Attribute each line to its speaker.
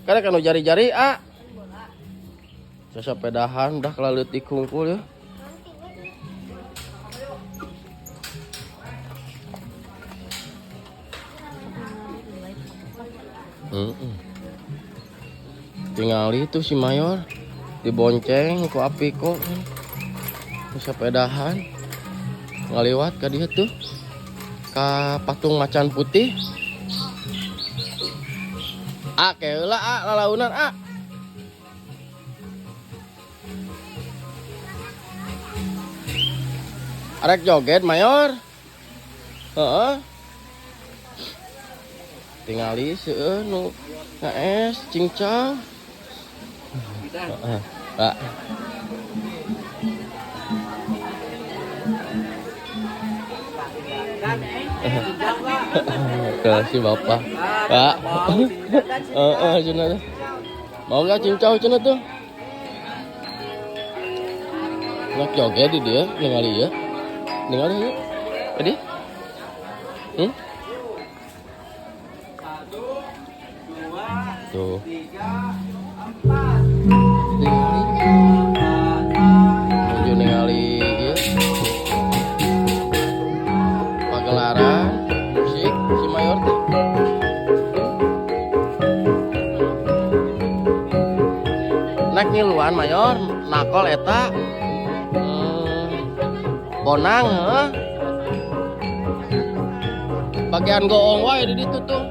Speaker 1: Karena kan jari-jari sepedahan udah kelalut dikungkul ya. Tinggal itu si Mayor dibonceng ku Apiko sepedahan ngaliwat ke dia tuh ke patung macan putih. Keula lalaunan arek joget Mayor. Tingali seueur nu ngaes cincang. Pak. Ke si Bapak. Pak. Cenah. Mau gak cincau cenah tuh? Nak joget di dia, ningali ya. Ningali ya. Tadi? Tuh. Menuju ningali ya. Pagelaran musik si Mayor tuh. Nak ngiluan Mayor, nakol eta. Bonang bagian goong wae di ditu tuh.